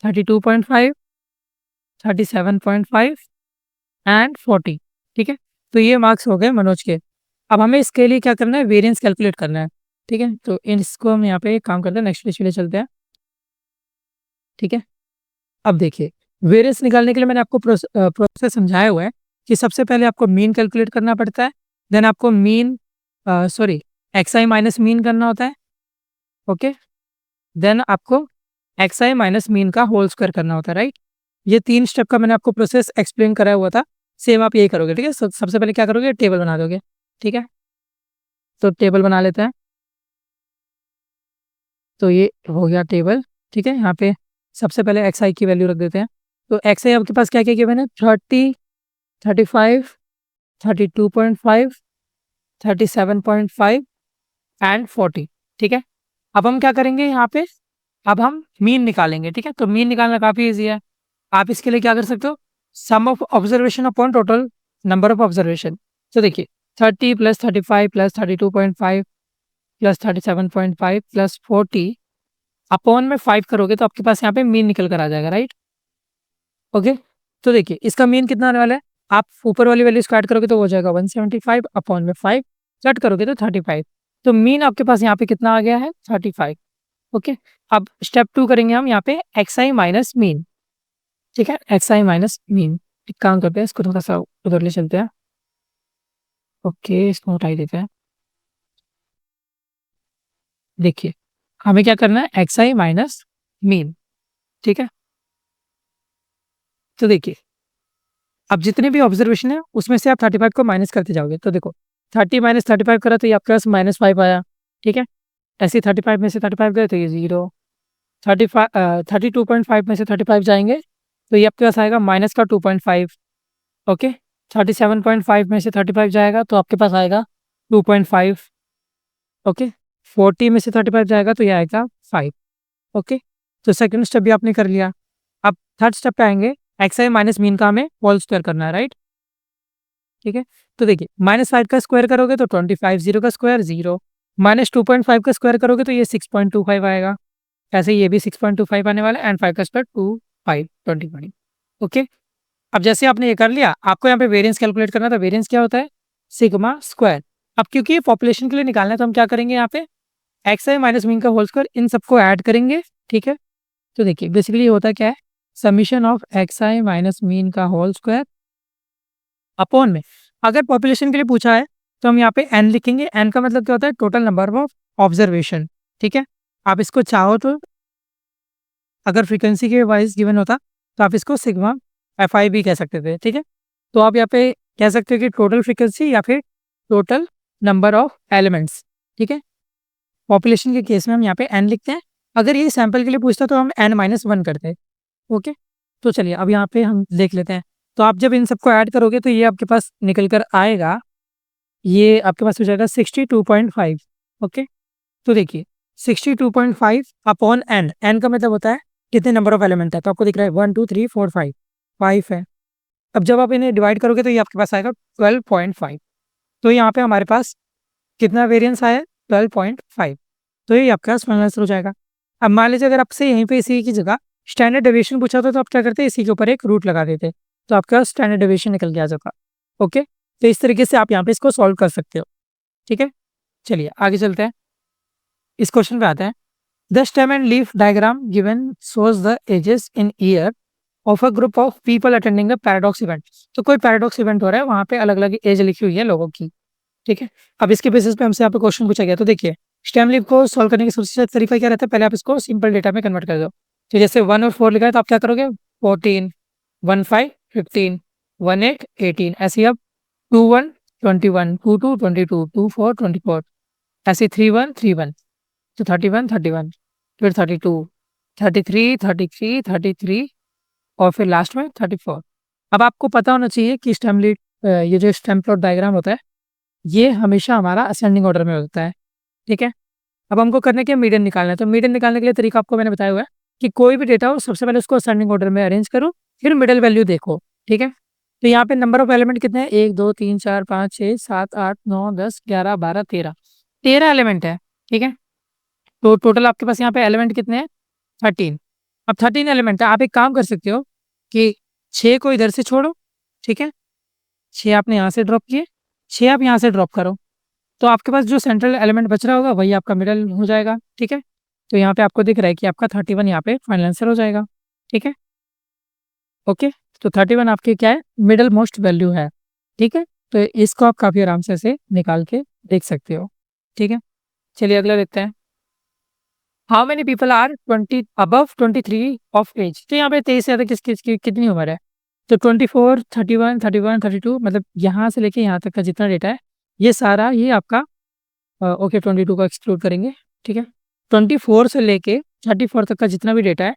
[SPEAKER 1] 32.5, 37.5 एंड 40। ठीक है, तो ये मार्क्स हो गए मनोज के। अब हमें इसके लिए क्या करना है? वेरिएंस कैलकुलेट करना है। ठीक है, तो इसको हम यहाँ पे एक काम करते हैं, नेक्स्ट पेज के लिए चलते हैं। ठीक है, अब देखिए वेरिएंस निकालने के लिए मैंने आपको प्रोसेस समझाया हुआ है कि सबसे पहले आपको मीन कैलकुलेट करना पड़ता है, देन आपको mean sorry XI minus mean करना होता है। ओके, देन आपको एक्सआई माइनस मीन का होल स्क्वायर करना होता है, राइट। ये 3 स्टेप का मैंने आपको प्रोसेस एक्सप्लेन कराया हुआ था, सेम आप यही करोगे। ठीक है, सबसे पहले क्या करोगे? टेबल बना दोगे। ठीक है, तो टेबल बना लेते हैं। तो ये हो गया टेबल। ठीक है, यहाँ पे सबसे पहले एक्स आई की वैल्यू रख देते हैं। तो एक्स आई आपके पास क्या क्या गिवन है? 30, 35, 32.5, 37.5 एंड 40। ठीक है, अब हम क्या करेंगे यहाँ पे? अब हम मीन निकालेंगे। ठीक है, तो मीन निकालना काफ़ी ईजी है। आप इसके लिए क्या कर सकते हो? Sum of observation upon total number of observation. तो देखिए 30 plus 35 plus 32.5 plus 37.5 plus 40 upon में 5 करोगे तो आपके पास यहाँ पे मीन निकल कर आ जाएगा, राइट। ओके, तो देखिए इसका मीन कितना आने वाला है? आप ऊपर वाली वैल्यू स्क्वायर करोगे तो हो जाएगा 175 अपॉन में 5, कट करोगे तो 35। तो मीन आपके पास यहाँ पे कितना आ गया है? 35। ओके, अब स्टेप 2 करेंगे हम यहाँ पे एक्स आई माइनस मीन। ठीक है, एक्स आई माइनस मीन। एक काम करते हैं, इसको थोड़ा सा उधर ले चलते हैं। ओके, इसको हटाई देते हैं। देखिए हमें क्या करना है? एक्स आई माइनस मीन। ठीक है, तो देखिए अब जितने भी ऑब्जर्वेशन है उसमें से आप 35 को माइनस करते जाओगे। तो देखो 30 माइनस 35 करा तो ये आपके पास -5 आया। ठीक है, ऐसे 35 में से 35 गए तो ये 0। 32.5 में से 35 जाएंगे तो ये आपके पास आएगा माइनस का 2.5। ओके, 37.5 में से 35 जाएगा तो आपके पास आएगा 2.5। ओके, 40 में से 35 जाएगा तो ये आएगा 5। ओके, तो सेकंड स्टेप भी आपने कर लिया। अब थर्ड स्टेप पे आएंगे, एक्स आई माइनस मीन का हमें होल स्क्वायर करना है, राइट। ठीक है, तो देखिए -5 का स्क्वायर करोगे तो 25, 0 का स्क्वायर 0, -2.5 का स्क्वायर करोगे तो ये 6.25 आएगा। ऐसे ये भी 6.25 आने वाला है एंड 5 का स्क्वायर 25, 20। ओके, अब जैसे आपने ये कर लिया, आपको यहाँ पे वेरिएंस कैलकुलेट करना था। वेरिएंस क्या होता है? Sigma square. अब क्योंकि ये पॉपुलेशन के लिए निकालना है तो हम क्या करेंगे? यहाँ पे एक्स आई माइनस मीन का होल स्क्वायर इन सबको ऐड करेंगे। ठीक है, तो देखिए बेसिकली ये होता क्या है? Summation of x I minus mean का होल स्क्वायर अपॉन में, अगर पॉपुलेशन के लिए पूछा है तो हम यहाँ पे एन लिखेंगे। एन का मतलब क्या होता है? Total number of observation. ठीक है, आप इसको चाहो तो अगर फ्रीक्वेंसी के वाइज गिवन होता तो आप इसको सिग्मा एफ आई भी कह सकते थे। ठीक है, तो आप यहाँ पे कह सकते हो कि टोटल फ्रीक्वेंसी या फिर टोटल नंबर ऑफ एलिमेंट्स। ठीक है, पॉपुलेशन के केस में हम यहाँ पे एन लिखते हैं। अगर ये सैंपल के लिए पूछता तो हम n-1 करते हैं। ओके, तो चलिए अब यहाँ पे हम देख लेते हैं। तो आप जब इन सबको ऐड करोगे तो ये आपके पास निकल कर आएगा, ये आपके पास हो जाएगा 62.5। ओके, तो देखिए 62.5 अपॉन एन। एन का मतलब होता है कितने नंबर ऑफ एलिमेंट है। तो आपको दिख रहा है 1 2 3 4 5, 5 है। अब जब आप इन्हें डिवाइड करोगे तो ये आपके पास आएगा 12.5। तो यहाँ पे हमारे पास कितना वेरिएंस आया? 12.5। तो ये आपका फाइनल आंसर हो जाएगा। अब मान लीजिए अगर आपसे यहीं पे इसी की जगह स्टैंडर्ड डेविएशन पूछा था तो आप क्या करते? इसी के ऊपर एक रूट लगा देते, तो आपका स्टैंडर्ड डेविएशन निकल के आ जाता। ओके, तो इस तरीके से आप यहाँ पे इसको सॉल्व कर सकते हो। ठीक है, चलिए आगे चलते हैं। इस क्वेश्चन पे आते हैं। The stem and leaf diagram given shows the ages in year of a group of people attending the paradox event. तो कोई पैराडॉक्स इवेंट हो रहा है, वहाँ पे अलग अलग एज लिखी हुई है लोगों की। ठीक है। अब इसके बेसिस पे हमसे यहाँ पे क्वेश्चन पूछा गया, तो देखिए स्टेम लीफ को सॉल्व करने की सबसे अच्छा तरीका क्या रहता है, पहले आप इसको सिंपल डेटा में कन्वर्ट कर दो। तो जैसे 1 और 4 लिखा है तो आप क्या करोगे, 14, 15, 15, 18, 18, ऐसे ही अब 21, 21, 22, 22, 24, 24, ऐसे 31, 31, तो 31, 31, फिर 32, 33, 33, 33 और फिर लास्ट में 34। अब आपको पता होना चाहिए कि स्टेम लीफ ये जो स्टेम प्लॉट डायग्राम होता है ये हमेशा हमारा असेंडिंग ऑर्डर में होता है, ठीक है। अब हमको करने के मीडियन निकालना है, तो मीडियन निकालने के लिए तरीका आपको मैंने बताया हुआ है कि कोई भी डेटा हो सबसे पहले उसको असेंडिंग ऑर्डर में अरेंज करो, फिर मिडल वैल्यू देखो, ठीक है। तो यहाँ पे नंबर ऑफ एलिमेंट कितने हैं, 1 2 3 4 5 6 7 8 9 10 11 12 13, 13 एलिमेंट है, ठीक है। तो टोटल आपके पास यहाँ पे एलिमेंट कितने हैं, 13। अब 13 एलिमेंट है, आप एक काम कर सकते हो कि 6 को इधर से छोड़ो, ठीक है, 6 आपने यहाँ से ड्रॉप किए, 6 आप यहाँ से ड्रॉप करो, तो आपके पास जो सेंट्रल एलिमेंट बच रहा होगा वही आपका मिडल हो जाएगा, ठीक है। तो यहाँ पे आपको दिख रहा है कि आपका 31 यहाँ पे फाइनल आंसर हो जाएगा, ठीक है। ओके, तो 31 आपके क्या है, मिडल मोस्ट वैल्यू है, ठीक है। तो इसको आप काफ़ी आराम से ऐसे निकाल के देख सकते हो, ठीक है। चलिए अगला देखते हैं, how many people are 20 above 23 of age. तो यहाँ पे 23 से ज़्यादा किस किसकी कितनी उम्र है, तो 24, 31, 31, 32, मतलब यहाँ से लेके यहाँ तक का जितना डेटा है ये सारा ये आपका ओके 22 को एक्सक्लूड करेंगे, ठीक है। 24 से लेके 34 तक का जितना भी डेटा है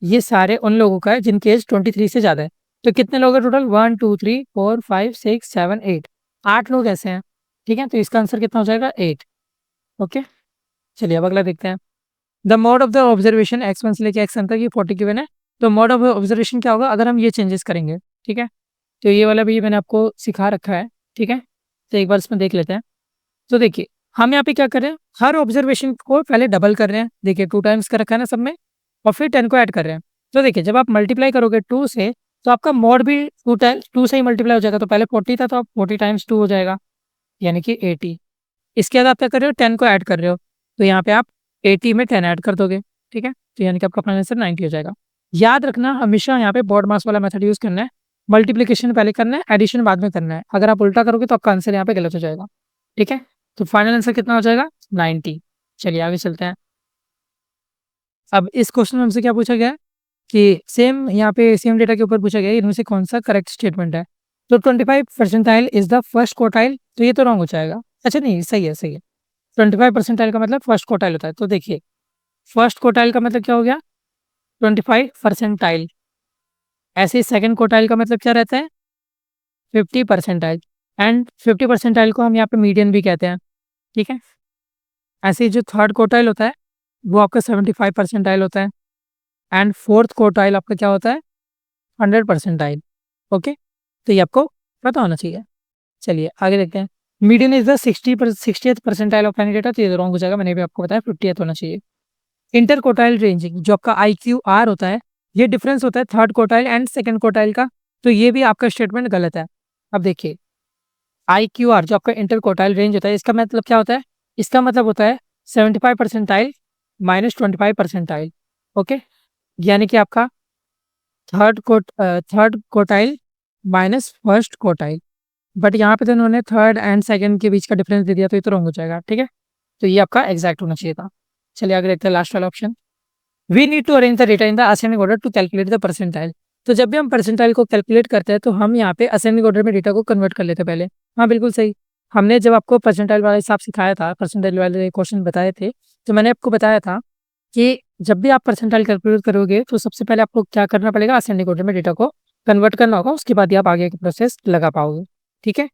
[SPEAKER 1] ये सारे उन लोगों का है जिनकी एज 23 से ज़्यादा है। तो कितने लोग हैं टोटल, 1 2 3 4 5 6 7 8, 8 लोग ऐसे हैं, ठीक है। तो इसका आंसर कितना हो जाएगा, 8। ओके, चलिए अब अगला देखते हैं, the mode of the observation x1 से लेके xn तक ये 40 गिवन है। तो मोड ऑफ ऑब्जर्वेशन क्या होगा अगर हम ये चेंजेस करेंगे, ठीक है। तो ये वाला भी मैंने आपको सिखा रखा है, ठीक है। तो एक बार इसमें देख लेते हैं। तो देखिए हम यहाँ पे क्या कर रहे हैं, हर ऑब्जर्वेशन को पहले डबल कर रहे हैं, देखिए 2 टाइम्स का रखा है ना सब में, और फिर 10 को ऐड कर रहे हैं। तो देखिए जब आप मल्टीप्लाई करोगे 2 से तो आपका मोड भी 2 टाइम्स 2 से ही मल्टीप्लाई हो जाएगा। तो पहले 40 था तो अब 40 टाइम्स 2 हो जाएगा, यानी कि 80। इसके बाद आप क्या कर रहे हो, 10 को ऐड कर रहे हो, तो यहाँ पे आप 80 में 10 ऐड कर दोगे, ठीक है। तो यानी कि आपका फाइनल आंसर 90 हो जाएगा। याद रखना हमेशा यहाँ पे बॉड मास वाला मेथड यूज करना है, मल्टीप्लिकेशन पहले करना है, एडिशन बाद में करना है। अगर आप उल्टा करोगे तो आपका आंसर यहाँ पे गलत हो जाएगा, ठीक है। तो फाइनल आंसर कितना हो जाएगा, 90। चलिए आगे चलते हैं। अब इस क्वेश्चन में हमसे क्या पूछा गया है कि सेम यहाँ पे सेम डेटा के ऊपर पूछा गया है इनमें से कौन सा करेक्ट स्टेटमेंट है। तो 25 percentile is the first quartile, तो ये तो रॉन्ग हो जाएगा। अच्छा नहीं, सही है सही है, 25 परसेंटाइल का मतलब फर्स्ट क्वार्टाइल होता है। तो देखिए फर्स्ट क्वार्टाइल का मतलब क्या हो गया, 25 परसेंटाइल। ऐसे ही सेकंड क्वार्टाइल का मतलब क्या रहता है, 50 परसेंटाइल, एंड 50 परसेंटाइल को हम यहाँ पे मीडियन भी कहते हैं, ठीक है। ऐसे ही जो थर्ड क्वार्टाइल होता है वो आपका 75 परसेंटाइल होता है, एंड फोर्थ क्वार्टाइल आपका क्या होता है, 100 परसेंटाइल। ओके, तो ये आपको पता होना चाहिए। चलिए आगे देखते हैं, median is the 60th percentile of any data, तो ये रॉन्ग हो जाएगा, मैंने भी आपको बताया 50th होना चाहिए। इंटर क्वार्टाइल रेंजिंग जो आपका IQR होता है ये डिफरेंस होता है third quartile and second quartile का, तो ये भी आपका स्टेटमेंट गलत है। अब देखिए IQR जो आपका इंटर क्वार्टाइल रेंज होता है इसका मतलब क्या होता है, इसका मतलब होता है 75 परसेंटाइल माइनस 25 परसेंटाइल। ओके, यानी कि आपका third quartile minus first quartile, but यहाँ पे तो उन्होंने थर्ड एंड सेकंड के बीच का डिफरेंस दे दिया, तो ये तो रॉन्ग हो जाएगा, ठीक है। तो ये आपका एग्जैक्ट होना चाहिए था। चलिए आगे देखते हैं लास्ट वाला option, we need to arrange the data in the ascending order to calculate the percentile. तो जब भी हम परसेंटाइल को कैलकुलेट करते हैं तो हम यहाँ पे असेंडिंग ऑर्डर में डेटा को कन्वर्ट कर लेते हैं पहले। हाँ बिल्कुल सही, हमने जब आपको परसेंटाइल वाला हिसाब सिखाया था, परसेंटाइल वाले क्वेश्चन बताए थे, तो मैंने आपको बताया था कि जब भी आप परसेंटाइल कैलकुलेट करोगे तो सबसे पहले आपको क्या करना पड़ेगा, असेंडिंग ऑर्डर में डेटा को कन्वर्ट करना होगा, उसके बाद ही आप आगे का प्रोसेस लगा पाओगे, ठीक है।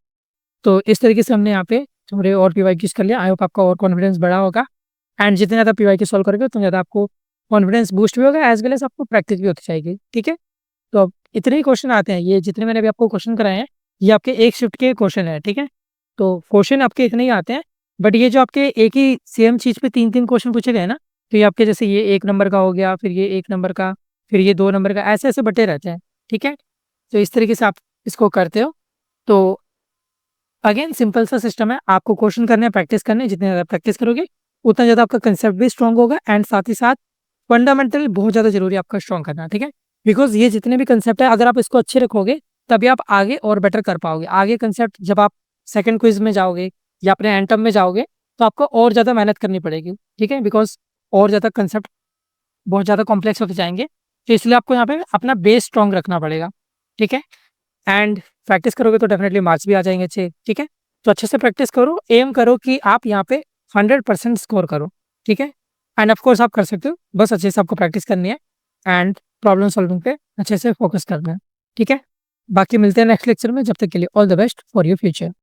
[SPEAKER 1] तो इस तरीके से हमने यहाँ पे थोड़े और PYQs कर लिया। आई होप आपका और कॉन्फिडेंस बढ़ा होगा, एंड जितने ज़्यादा PYQ सॉल्व करोगे उतना ज़्यादा आपको कॉन्फिडेंस बूस्ट भी होगा, एज वेल एज आपको प्रैक्टिस भी होती जाएगी, ठीक है। तो अब इतने ही क्वेश्चन आते हैं, ये जितने मैंने अभी आपको क्वेश्चन कराए हैं ये आपके एक शिफ्ट के क्वेश्चन है, ठीक है। तो क्वेश्चन आपके इतने ही आते हैं, बट ये जो आपके एक ही सेम चीज़ पे 3-3 क्वेश्चन पूछे गए ना, तो ये आपके जैसे ये 1 नंबर का हो गया, फिर ये 1 नंबर का, फिर ये 2 नंबर का, ऐसे ऐसे बटे रहते हैं, ठीक है। तो इस तरीके से आप इसको करते हो। तो अगेन सिंपल सा सिस्टम है, आपको क्वेश्चन करने हैं, प्रैक्टिस करने हैं, जितने ज़्यादा प्रैक्टिस करोगे उतना ज़्यादा आपका कंसेप्ट भी स्ट्रॉन्ग होगा, एंड साथ ही साथ फंडामेंटल बहुत ज़्यादा जरूरी है आपका स्ट्रॉन्ग करना, ठीक है। बिकॉज ये जितने भी कंसेप्ट है अगर आप इसको अच्छे रखोगे तभी आप आगे और बेटर कर पाओगे। आगे कंसेप्ट जब आप सेकंड क्विज़ में जाओगे या अपने एंड टर्म में जाओगे तो आपको और ज़्यादा मेहनत करनी पड़ेगी, ठीक है? बिकॉज़ और ज़्यादा कंसेप्ट बहुत ज़्यादा कॉम्प्लेक्स होते जाएँगे, तो इसलिए आपको यहाँ पे अपना बेस स्ट्रॉन्ग रखना पड़ेगा, ठीक है? एंड प्रैक्टिस करोगे तो डेफ़िनेटली मार्क्स भी आ जाएँगे अच्छे, ठीक है? तो अच्छे से प्रैक्टिस करो, एम करो कि आप यहाँ पे 100% स्कोर करो, ठीक है? एंड ऑफ कोर्स आप कर सकते हो, बस अच्छे से आपको प्रैक्टिस करनी है एंड प्रॉब्लम सॉल्विंग पे अच्छे से फोकस करना है, ठीक है? बाकी मिलते हैं नेक्स्ट लेक्चर में, जब तक के लिए all the best for your future.